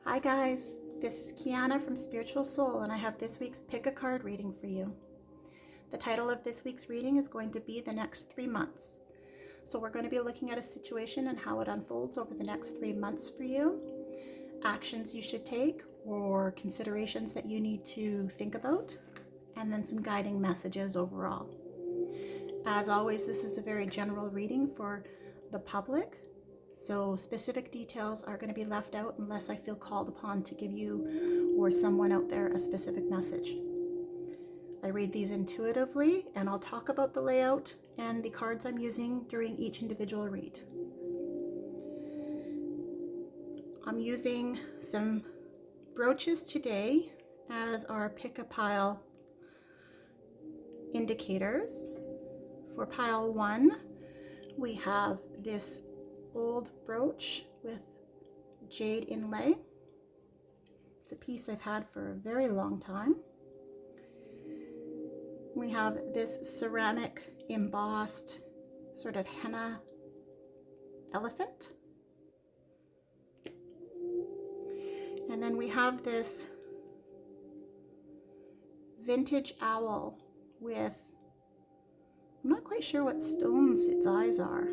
Hi guys, this is Kiana from Spiritual Soul, and I have this week's Pick a Card reading for you. The title of this week's reading is going to be The Next 3 Months. So we're going to be looking at a situation and how it unfolds over the next 3 months for you, actions you should take or considerations that you need to think about, and then some guiding messages overall. As always, this is a very general reading for the public. So specific details are going to be left out unless I feel called upon to give you or someone out there a specific message. I read these intuitively, and I'll talk about the layout and the cards I'm using during each individual read. I'm using some brooches today as our pick a pile indicators. For pile 1, we have this old brooch with jade inlay. It's a piece I've had for a very long time. We have this ceramic embossed sort of henna elephant. And then we have this vintage owl with, I'm not quite sure what stones its eyes are,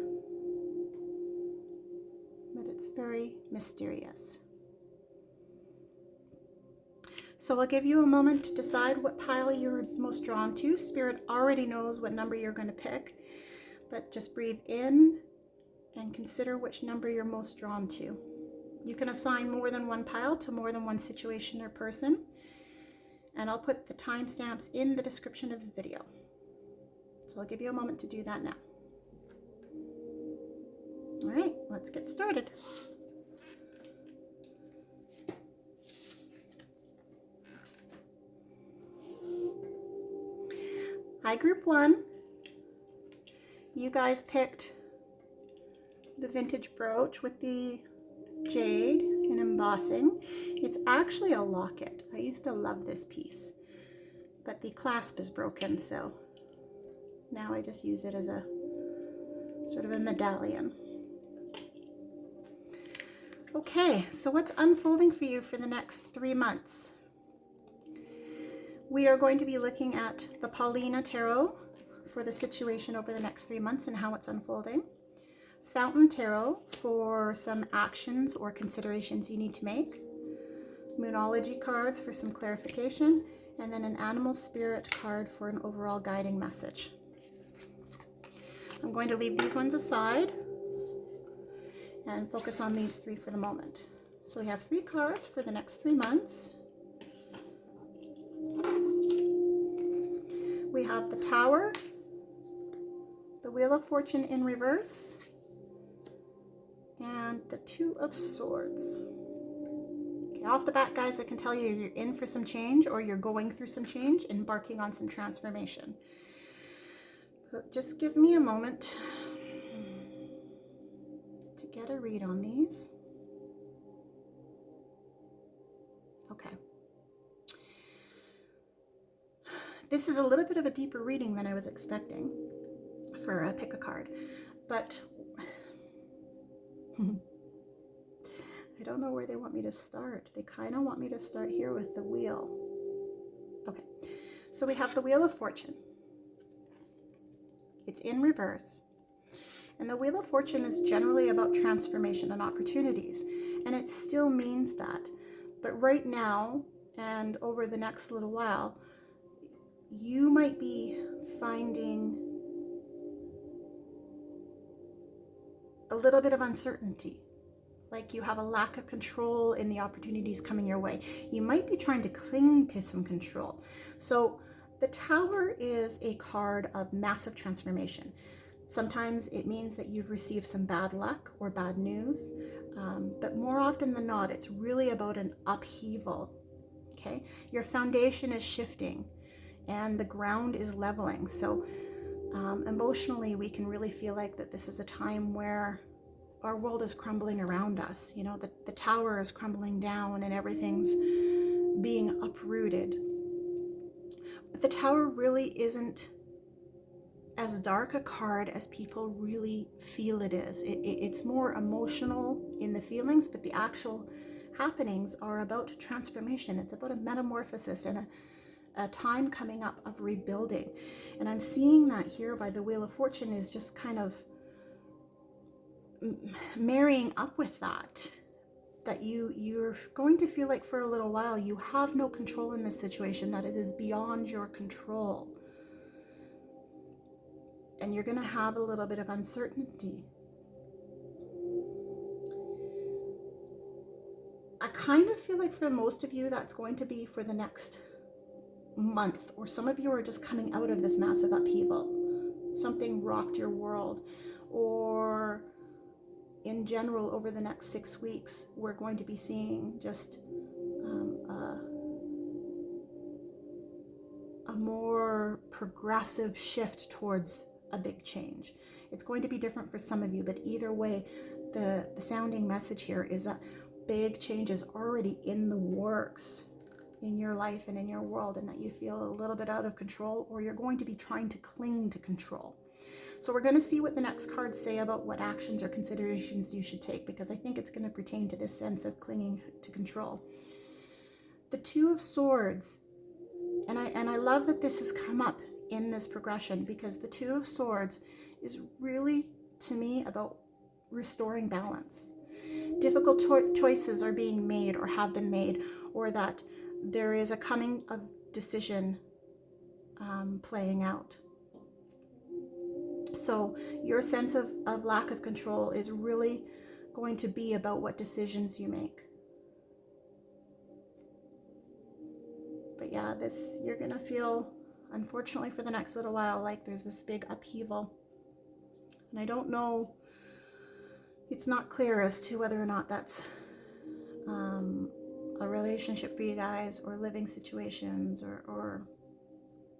but it's very mysterious. So I'll give you a moment to decide what pile you're most drawn to. Spirit already knows what number you're going to pick, but just breathe in and consider which number you're most drawn to. You can assign more than one pile to more than one situation or person, and I'll put the timestamps in the description of the video. So I'll give you a moment to do that now. All right, let's get started. Hi, group 1. You guys picked the vintage brooch with the jade and embossing. It's actually a locket. I used to love this piece, but the clasp is broken, so now I just use it as a sort of a medallion. Okay, so what's unfolding for you for the next 3 months? We are going to be looking at the Paulina Tarot for the situation over the next 3 months and how it's unfolding. Fountain Tarot for some actions or considerations you need to make. Moonology cards for some clarification, and then an animal spirit card for an overall guiding message. I'm going to leave these ones aside and focus on these 3 for the moment. So we have 3 cards for the next 3 months. We have the Tower, the Wheel of Fortune in reverse, and the 2 of Swords. Okay, off the bat, guys, I can tell you you're in for some change, or you're going through some change, embarking on some transformation. But just give me a moment to get a read on these. Okay. This is a little bit of a deeper reading than I was expecting for a pick a card, but I don't know where they want me to start. They kind of want me to start here with the wheel. Okay, so we have the Wheel of Fortune. It's in reverse. And the Wheel of Fortune is generally about transformation and opportunities, and it still means that. But right now, and over the next little while, you might be finding a little bit of uncertainty, like you have a lack of control in the opportunities coming your way. You might be trying to cling to some control. So the Tower is a card of massive transformation. Sometimes it means that you've received some bad luck or bad news, but more often than not, it's really about an upheaval. Okay, your foundation is shifting and the ground is leveling. So emotionally, we can really feel like that this is a time where our world is crumbling around us. You know, the tower is crumbling down and everything's being uprooted. But the Tower really isn't as dark a card as people really feel it is. It's more emotional in the feelings, but the actual happenings are about transformation. It's about a metamorphosis and a time coming up of rebuilding. And I'm seeing that here by the Wheel of Fortune is just kind of marrying up with that you're going to feel like for a little while you have no control in this situation, that it is beyond your control. And you're going to have a little bit of uncertainty. I kind of feel like for most of you that's going to be for the next month, or some of you are just coming out of this massive upheaval. Something rocked your world, or in general over the next 6 weeks we're going to be seeing just a more progressive shift towards a big change. It's going to be different for some of you, but either way, the sounding message here is that big change is already in the works in your life and in your world, and that you feel a little bit out of control, or you're going to be trying to cling to control. So we're going to see what the next cards say about what actions or considerations you should take, because I think it's going to pertain to this sense of clinging to control. The Two of Swords, and I love that this has come up in this progression, because the Two of Swords is really, to me, about restoring balance. Difficult choices are being made or have been made, or that there is a coming of decision playing out. So your sense of lack of control is really going to be about what decisions you make. But yeah, you're going to feel, unfortunately for the next little while, like there's this big upheaval. And I don't know, it's not clear as to whether or not that's a relationship for you guys, or living situations, or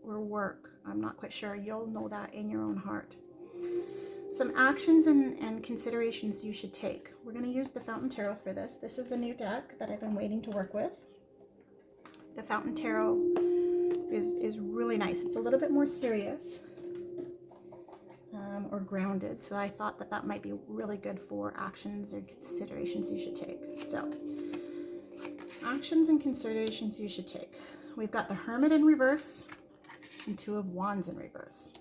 work. I'm not quite sure. You'll know that in your own heart. Some actions and considerations you should take. We're going to use the Fountain Tarot for this. This is a new deck that I've been waiting to work with. The Fountain Tarot is really nice. It's a little bit more serious or grounded, so I thought that might be really good for actions or considerations you should take. So, actions and considerations you should take. We've got the Hermit in reverse and Two of Wands in reverse.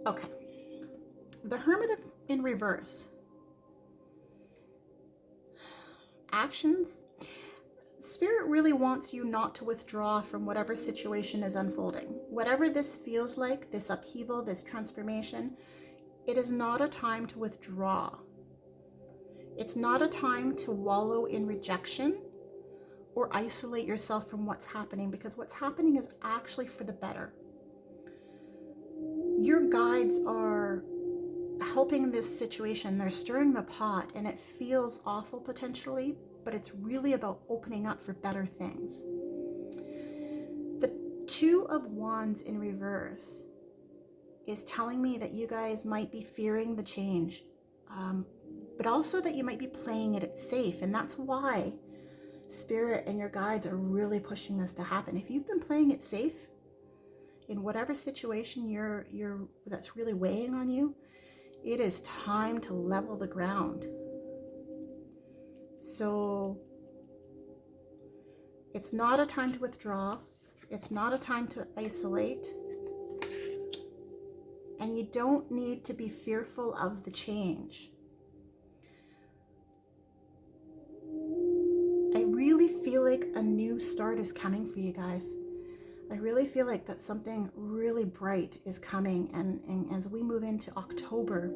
Okay. The Hermit in reverse. Actions. Spirit really wants you not to withdraw from whatever situation is unfolding. Whatever this feels like, this upheaval, this transformation, it is not a time to withdraw. It's not a time to wallow in rejection or isolate yourself from what's happening, because what's happening is actually for the better. Your guides are helping this situation. They're stirring the pot, and it feels awful potentially, but it's really about opening up for better things. The Two of Wands in reverse is telling me that you guys might be fearing the change, but also that you might be playing it safe, and that's why Spirit and your guides are really pushing this to happen. If you've been playing it safe in whatever situation that's really weighing on you, it is time to level the ground. So it's not a time to withdraw. It's not a time to isolate. And you don't need to be fearful of the change. I really feel like a new start is coming for you guys. I really feel like that something really bright is coming, and as we move into October,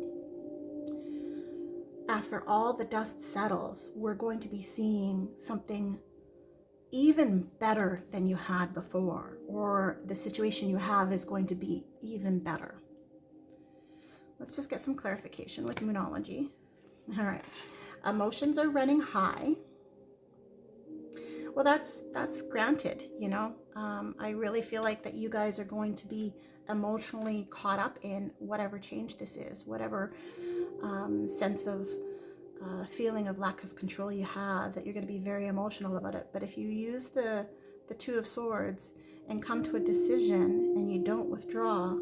after all the dust settles, we're going to be seeing something even better than you had before, or the situation you have is going to be even better. Let's just get some clarification with Moonology. All right. Emotions are running high. Well, that's granted, you know. I really feel like that you guys are going to be emotionally caught up in whatever change this is, whatever sense of feeling of lack of control you have, that you're going to be very emotional about it. But if you use the Two of Swords and come to a decision and you don't withdraw,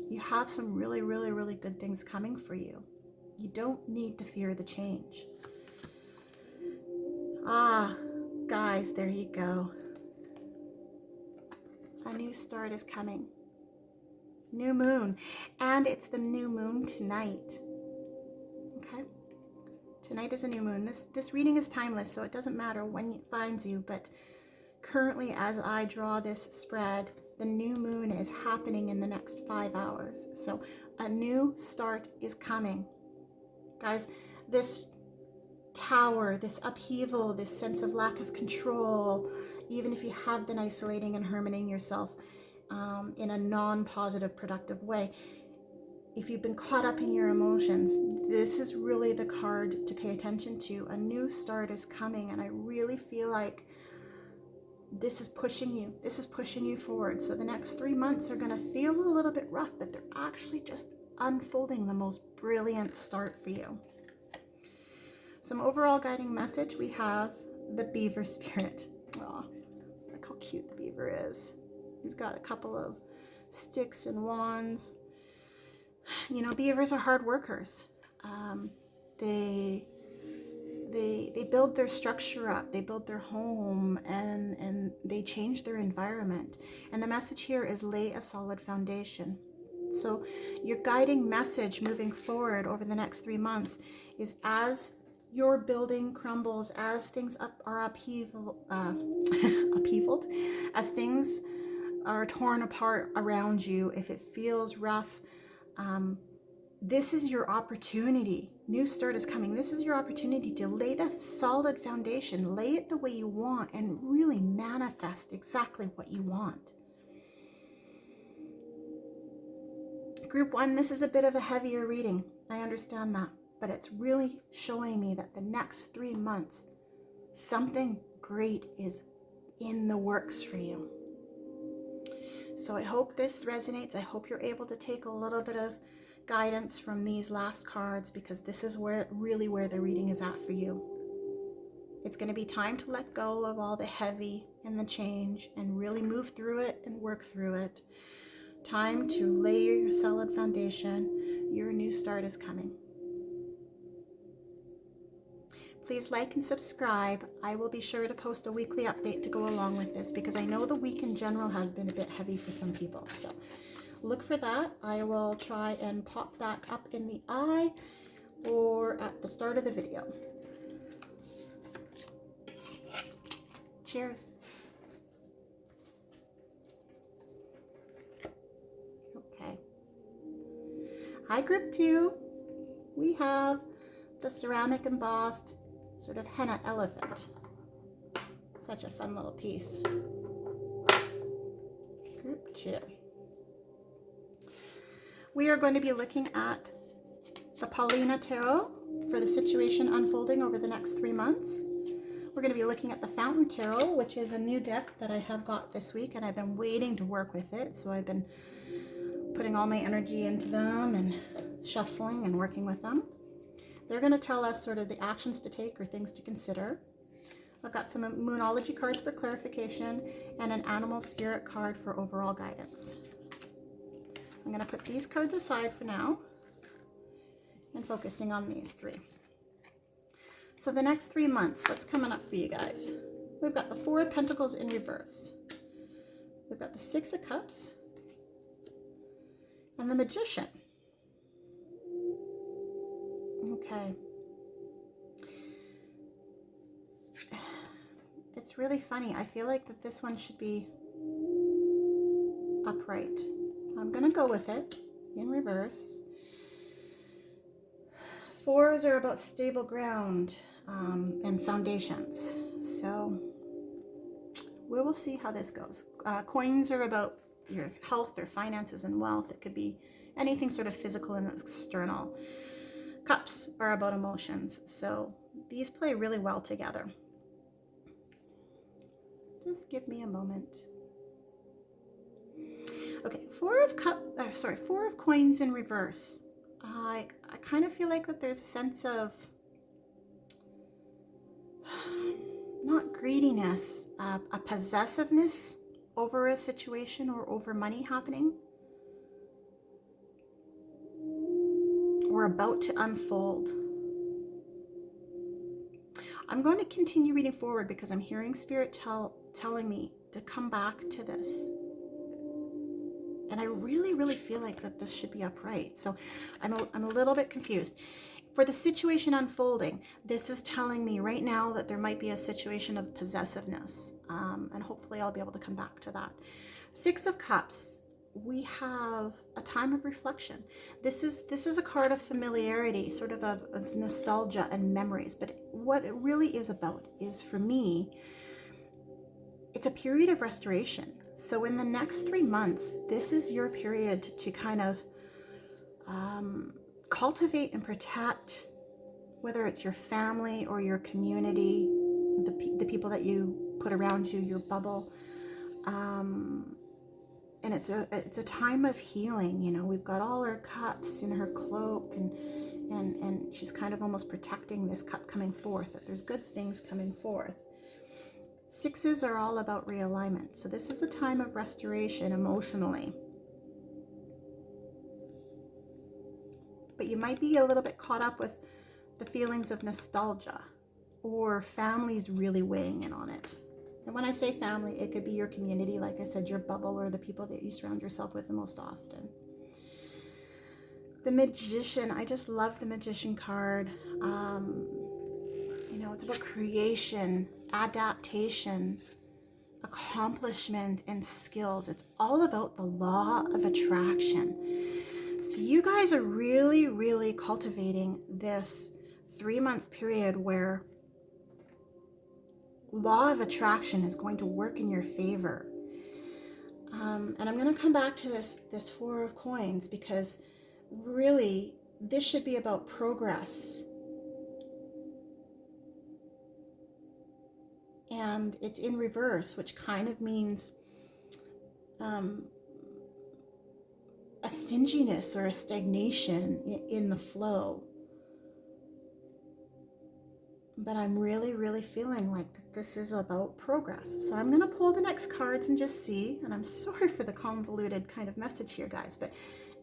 you have some really, really, really good things coming for you. You don't need to fear the change. Ah, guys, there you go. A new start is coming. New moon. And it's the new moon tonight. Okay? Tonight is a new moon. This reading is timeless, so it doesn't matter when it finds you, but currently as I draw this spread, the new moon is happening in the next 5 hours. So a new start is coming. Guys, this tower, this upheaval, this sense of lack of control, even if you have been isolating and hermiting yourself in a non-positive, productive way, if you've been caught up in your emotions, this is really the card to pay attention to. A new start is coming, and I really feel like this is pushing you. This is pushing you forward. So the next 3 months are going to feel a little bit rough, but they're actually just unfolding the most brilliant start for you. Some overall guiding message. We have the beaver spirit. Oh, look how cute the beaver is. He's got a couple of sticks and wands. You know, beavers are hard workers. They build their structure up, they build their home, and they change their environment. And the message here is lay a solid foundation. So your guiding message moving forward over the next 3 months is, as your building crumbles, as things are upheavaled, as things are torn apart around you, if it feels rough, this is your opportunity. New start is coming. This is your opportunity to lay that solid foundation, lay it the way you want, and really manifest exactly what you want. Group 1, this is a bit of a heavier reading. I understand that, but it's really showing me that the next 3 months, something great is in the works for you. So I hope this resonates. I hope you're able to take a little bit of guidance from these last cards, because this is where the reading is at for you. It's going to be time to let go of all the heavy and the change and really move through it and work through it. Time to lay your solid foundation. Your new start is coming. Please like and subscribe. I will be sure to post a weekly update to go along with this, because I know the week in general has been a bit heavy for some people. So look for that. I will try and pop that up in the eye or at the start of the video. Cheers. Okay. Hi, group 2. We have the ceramic embossed sort of henna elephant. Such a fun little piece. Group 2. We are going to be looking at the Paulina Tarot for the situation unfolding over the next 3 months. We're going to be looking at the Fountain Tarot, which is a new deck that I have got this week, and I've been waiting to work with it. So I've been putting all my energy into them and shuffling and working with them. They're going to tell us sort of the actions to take or things to consider. I've got some Moonology cards for clarification and an Animal Spirit card for overall guidance. I'm going to put these cards aside for now and focusing on these 3. So the next 3 months, what's coming up for you guys? We've got the 4 of Pentacles in reverse. We've got the 6 of Cups and the Magician. Okay. It's really funny. I feel like that this one should be upright. I'm going to go with it in reverse. 4s are about stable ground and foundations. So we will see how this goes. Coins are about your health or finances and wealth. It could be anything sort of physical and external. Cups are about emotions. So these play really well together. Just give me a moment. Okay, 4 of coins in reverse. I kind of feel like that there's a sense of not greediness, a possessiveness over a situation or over money happening, or about to unfold. I'm going to continue reading forward because I'm hearing Spirit telling me to come back to this. And I really, really feel like that this should be upright. So I'm a little bit confused. For the situation unfolding, this is telling me right now that there might be a situation of possessiveness. And hopefully I'll be able to come back to that. 6 of Cups, we have a time of reflection. This is a card of familiarity, sort of nostalgia and memories. But what it really is about is, for me, it's a period of restoration. So in the next 3 months, this is your period to kind of cultivate and protect, whether it's your family or your community, the people that you put around you, your bubble. And it's a time of healing. You know, we've got all her cups in her cloak, and she's kind of almost protecting this cup coming forth, that there's good things coming forth. 6s are all about realignment. So this is a time of restoration emotionally. But you might be a little bit caught up with the feelings of nostalgia, or families really weighing in on it. And when I say family, it could be your community, like I said, your bubble, or the people that you surround yourself with the most often. The Magician, I just love the Magician card. You know, it's about creation, adaptation, accomplishment, and skills. It's all about the law of attraction. So you guys are really, really cultivating this 3-month period where law of attraction is going to work in your favor. And I'm going to come back to this 4 of Coins, because really this should be about progress. And it's in reverse, which kind of means a stinginess or a stagnation in the flow. But I'm really, really feeling like this is about progress. So I'm going to pull the next cards and just see. And I'm sorry for the convoluted kind of message here, guys. But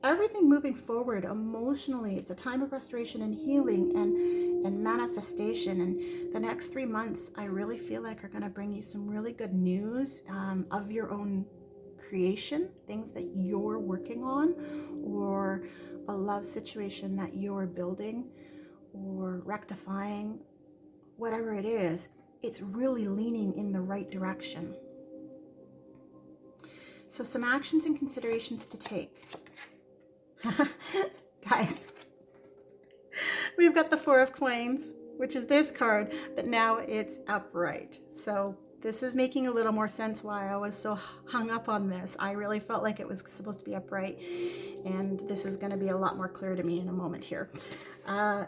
everything moving forward emotionally, it's a time of restoration and healing and manifestation. And the next 3 months, I really feel like are going to bring you some really good news of your own creation, things that you're working on, or a love situation that you're building or rectifying. Whatever it is, it's really leaning in the right direction. So some actions and considerations to take. Guys, we've got the 4 of Coins, which is this card, but now it's upright. So this is making a little more sense why I was so hung up on this. I really felt like it was supposed to be upright, and this is going to be a lot more clear to me in a moment here.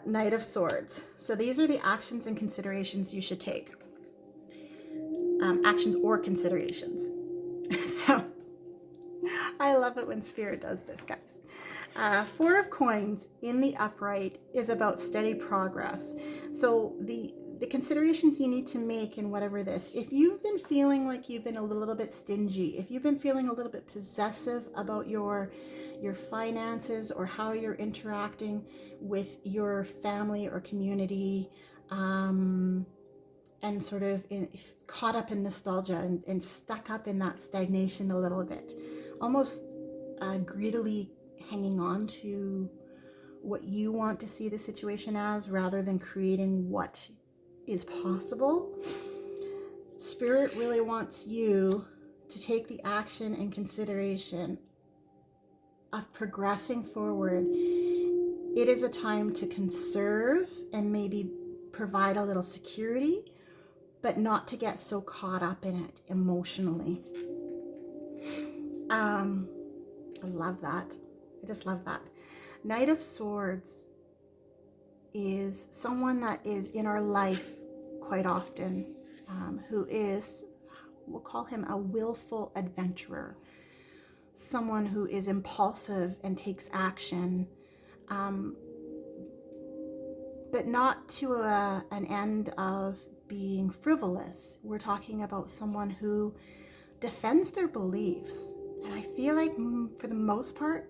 Knight of Swords. So these are the actions and considerations you should take. Actions or considerations. So I love it when Spirit does this, guys. 4 of Coins in the upright is about steady progress. So the considerations you need to make in whatever this, if you've been feeling like you've been a little bit stingy, if you've been feeling a little bit possessive about your finances or how you're interacting with your family or community, and sort of caught up in nostalgia and stuck up in that stagnation a little bit, almost greedily hanging on to what you want to see the situation as rather than creating what is possible. Spirit really wants you to take the action and consideration of progressing forward. It is a time to conserve and maybe provide a little security, but not to get so caught up in it emotionally. I love that. I just love that. Knight of Swords is someone that is in our life quite often, who is, we'll call him a willful adventurer, someone who is impulsive and takes action, but not to an end of being frivolous. We're talking about someone who defends their beliefs. And I feel like for the most part,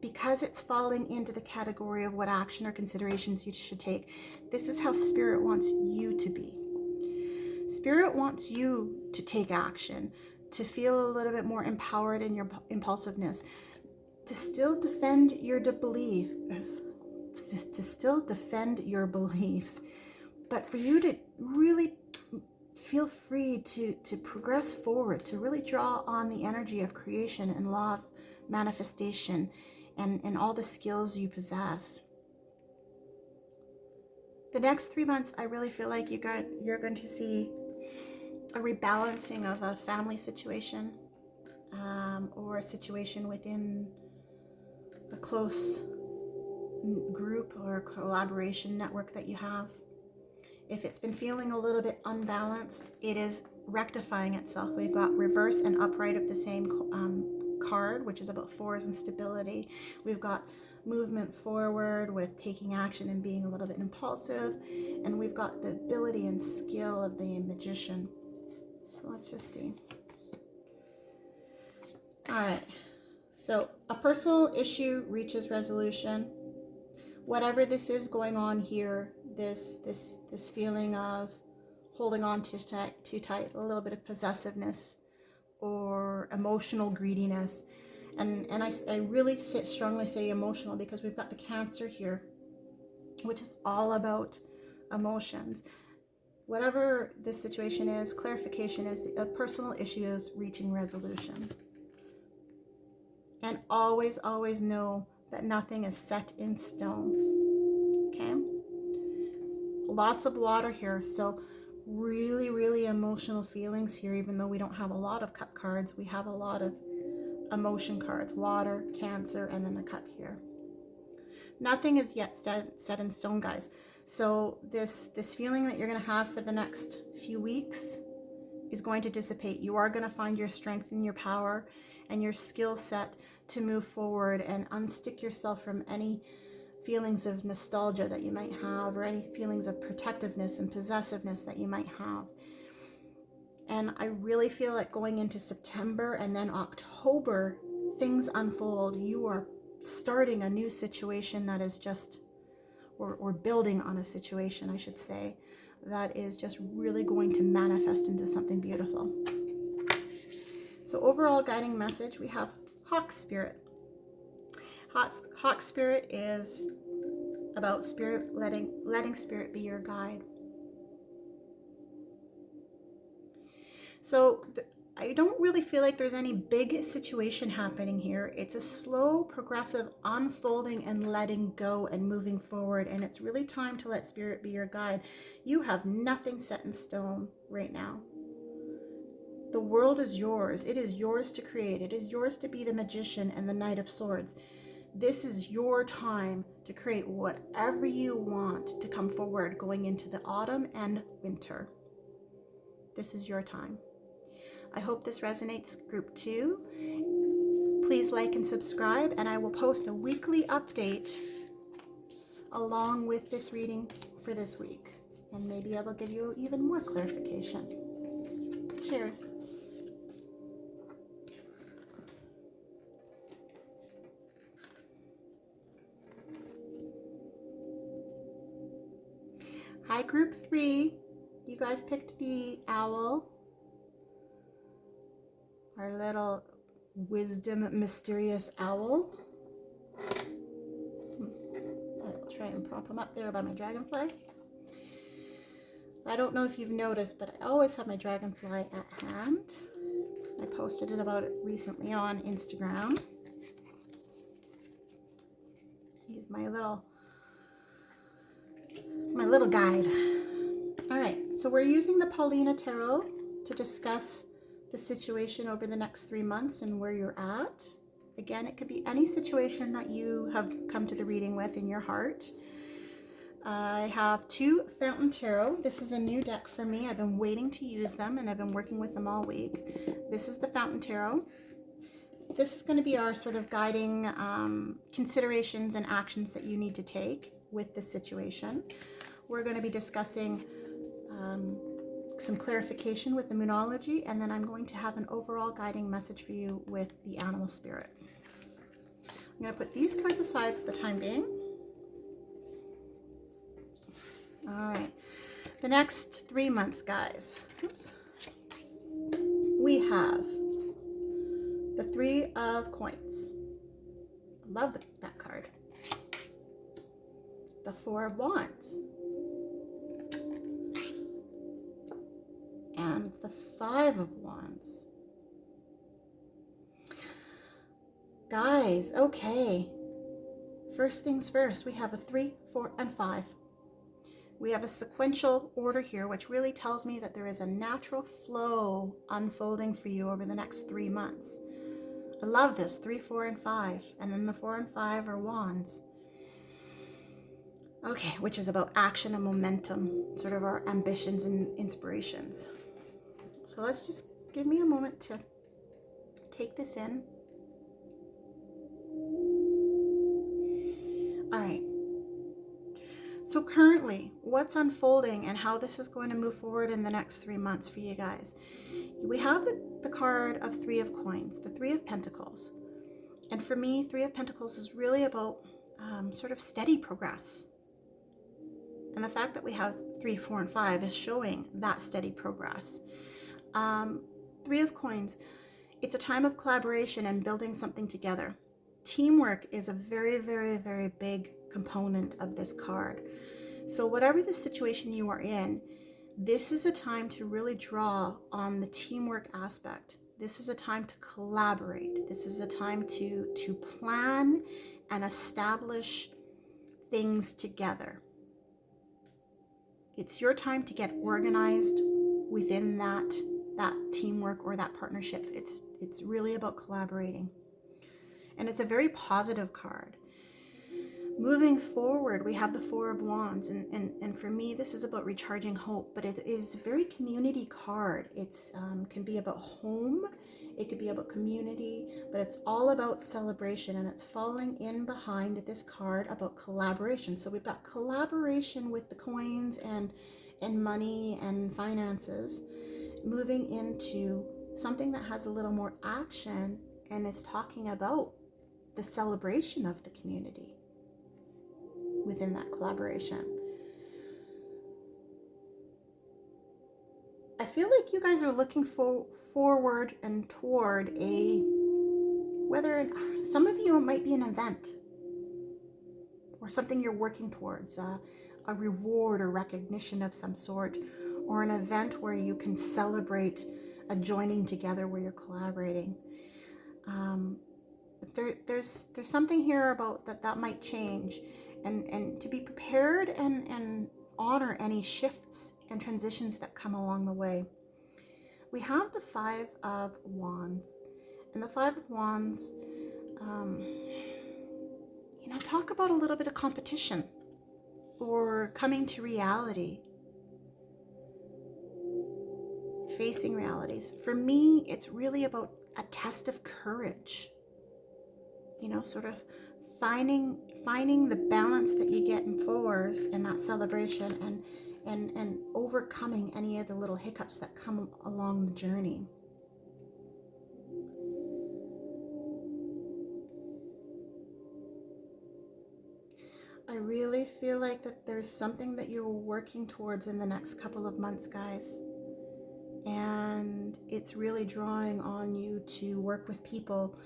because it's falling into the category of what action or considerations you should take, this is how Spirit wants you to be. Spirit wants you to take action, to feel a little bit more empowered in your impulsiveness, to still defend your beliefs, but for you to really feel free to progress forward, to really draw on the energy of creation and law of manifestation and all the skills you possess. The next 3 months, I really feel like you're going to see a rebalancing of a family situation, or a situation within a close group or collaboration network that you have. If it's been feeling a little bit unbalanced, it is rectifying itself. We've got reverse and upright of the same card, which is about fours and stability. We've got movement forward with taking action and being a little bit impulsive. And we've got the ability and skill of the magician. So let's just see. All right. So a personal issue reaches resolution. Whatever this is going on here, this feeling of holding on too tight, a little bit of possessiveness or emotional greediness. And I really strongly say emotional, because we've got the Cancer here, which is all about emotions. Whatever this situation is, clarification is a personal issue is reaching resolution. And always, always know that nothing is set in stone. Okay? Lots of water here, so really, really emotional feelings here. Even though we don't have a lot of cup cards, we have a lot of emotion cards. Water, Cancer, and then a cup here. Nothing is yet set in stone, guys. So this feeling that you're going to have for the next few weeks is going to dissipate. You are going to find your strength and your power and your skill set to move forward and unstick yourself from any feelings of nostalgia that you might have, or any feelings of protectiveness and possessiveness that you might have. And I really feel like going into September and then October, things unfold. You are starting a new situation that is just, or building on a situation, I should say, that is just really going to manifest into something beautiful. So overall guiding message, we have Hawk Spirit. Hawk Spirit is about spirit, letting Spirit be your guide. So I don't really feel like there's any big situation happening here. It's a slow, progressive unfolding and letting go and moving forward. And it's really time to let Spirit be your guide. You have nothing set in stone right now. The world is yours. It is yours to create. It is yours to be the magician and the Knight of Swords. This is your time to create whatever you want to come forward going into the autumn and winter. This is your time. I hope this resonates, group 2. Please like and subscribe, and I will post a weekly update along with this reading for this week. And maybe I will give you even more clarification. Cheers. Hi, group 3. You guys picked the owl. Our little wisdom mysterious owl. I'll try and prop him up there by my dragonfly. I don't know if you've noticed, but I always have my dragonfly at hand. I posted about it recently on Instagram. He's my little guide. All right, so we're using the Paulina Tarot to discuss the situation over the next 3 months and where you're at. Again, it could be any situation that you have come to the reading with in your heart. I have 2 Fountain Tarot. This is a new deck for me. I've been waiting to use them, and I've been working with them all week. This is the Fountain Tarot. This is going to be our sort of guiding considerations and actions that you need to take with this situation. We're going to be discussing some clarification with the Moonology, and then I'm going to have an overall guiding message for you with the Animal Spirit. I'm going to put these cards aside for the time being. All right. The next 3 months, guys. Oops. We have the Three of Coins. Love that card. The Four of Wands. And the Five of Wands. Guys, okay. First things first, we have a 3, 4, and 5. We have a sequential order here, which really tells me that there is a natural flow unfolding for you over the next 3 months. I love this, 3, 4, and 5. And then the 4 and 5 are wands. Okay, which is about action and momentum, sort of our ambitions and inspirations. So let's just give me a moment to take this in. All right. So currently, what's unfolding and how this is going to move forward in the next 3 months for you guys. We have the card of Three of Coins, the Three of Pentacles. And for me, Three of Pentacles is really about sort of steady progress. And the fact that we have 3, 4, and 5 is showing that steady progress. Three of Coins, it's a time of collaboration and building something together. Teamwork is a very, very, very big component of this card. So whatever the situation you are in, this is a time to really draw on the teamwork aspect. This is a time to collaborate. This is a time to plan and establish things together. It's your time to get organized within that teamwork or that partnership. It's really about collaborating. And it's a very positive card. Moving forward, we have the Four of Wands, and for me, this is about recharging hope, but it is a very community card. It's can be about home, it could be about community, but it's all about celebration, and it's falling in behind this card about collaboration. So we've got collaboration with the coins and money and finances, moving into something that has a little more action and is talking about the celebration of the community within that collaboration. I feel like you guys are looking forward and toward whether some of you, it might be an event or something you're working towards, a reward or recognition of some sort, or an event where you can celebrate a joining together where you're collaborating. There's something here about that might change, and to be prepared and honor any shifts and transitions that come along the way. We have the Five of Wands, and the Five of Wands, talk about a little bit of competition or coming to reality, facing realities. For me, it's really about a test of courage. Sort of finding the balance that you get in fours in that celebration, and overcoming any of the little hiccups that come along the journey. I really feel like that there's something that you're working towards in the next couple of months, guys. And it's really drawing on you to work with people.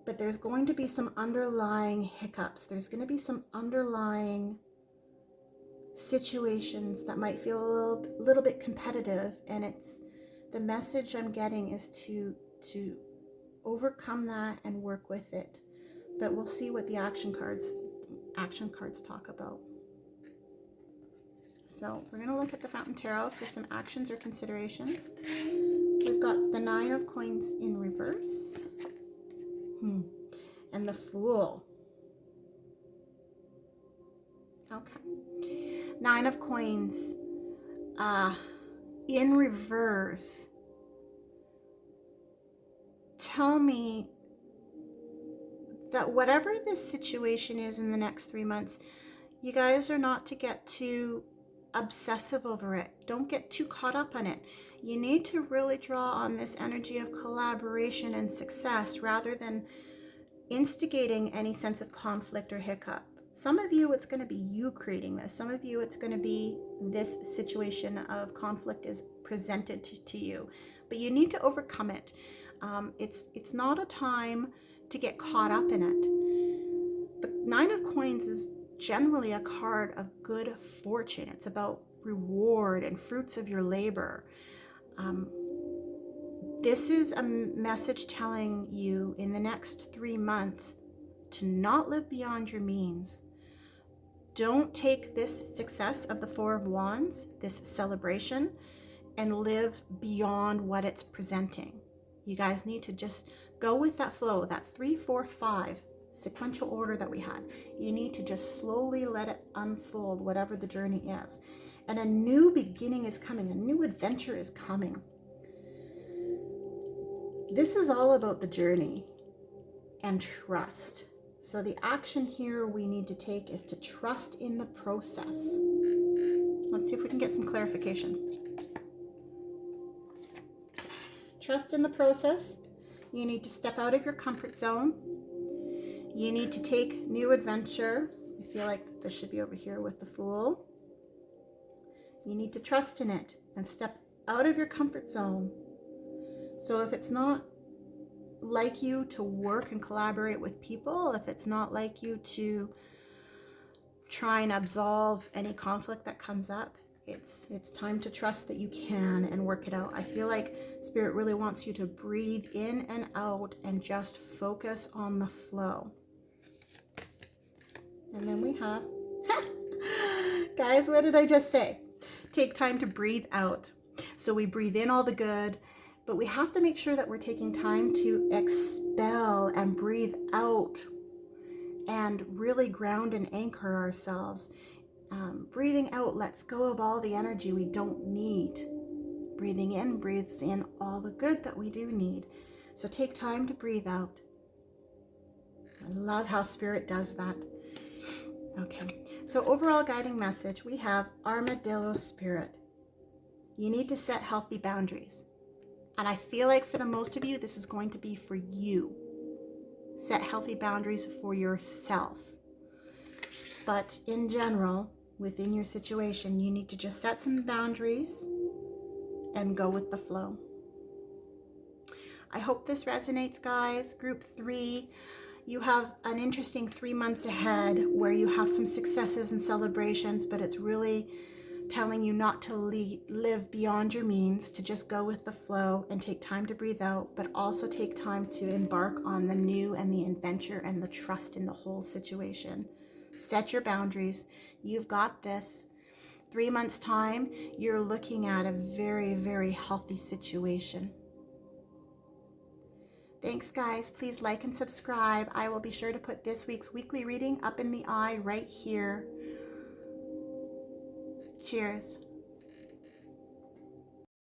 But there's going to be some underlying hiccups. There's going to be some underlying situations that might feel a little bit competitive. And it's the message I'm getting is to overcome that and work with it. But we'll see what the action cards talk about. So we're going to look at the Fountain Tarot for some actions or considerations. We've got the Nine of Coins in reverse. And the Fool. Okay. Nine of Coins in reverse. Tell me that whatever this situation is in the next 3 months, you guys are not to get too obsessive over it. Don't get too caught up on it. You need to really draw on this energy of collaboration and success rather than instigating any sense of conflict or hiccup. Some of you, it's going to be you creating this. Some of you, it's going to be this situation of conflict is presented to you, but you need to overcome it. It's not a time to get caught up in it. The Nine of Coins is generally a card of good fortune. It's about reward and fruits of your labor. This is a message telling you in the next 3 months to not live beyond your means. Don't take this success of the Four of Wands, this celebration, and live beyond what it's presenting. You guys need to just go with that flow, that 3, 4, 5 sequential order that we had. You need to just slowly let it unfold, whatever the journey is. And a new beginning is coming, a new adventure is coming. This is all about the journey and trust. So the action here we need to take is to trust in the process. Let's see if we can get some clarification. Trust in the process. You need to step out of your comfort zone. You need to take new adventure. I feel like this should be over here with the Fool. You need to trust in it and step out of your comfort zone. So if it's not like you to work and collaborate with people, if it's not like you to try and absolve any conflict that comes up, it's time to trust that you can and work it out. I feel like Spirit really wants you to breathe in and out and just focus on the flow. And then we have, guys, what did I just say? Take time to breathe out. So we breathe in all the good, but we have to make sure that we're taking time to expel and breathe out and really ground and anchor ourselves. Breathing out lets go of all the energy we don't need. Breathing in breathes in all the good that we do need. So take time to breathe out. I love how Spirit does that. Okay, so overall guiding message, we have Armadillo Spirit. You need to set healthy boundaries. And I feel like for the most of you, this is going to be for you. Set healthy boundaries for yourself. But in general, within your situation, you need to just set some boundaries and go with the flow. I hope this resonates, guys. Group 3, you have an interesting 3 months ahead where you have some successes and celebrations, but it's really telling you not to live beyond your means, to just go with the flow and take time to breathe out, but also take time to embark on the new and the adventure and the trust in the whole situation. Set your boundaries. You've got this. 3 months' time, you're looking at a very, very healthy situation. Thanks, guys. Please like and subscribe. I will be sure to put this week's weekly reading up in the eye right here. Cheers.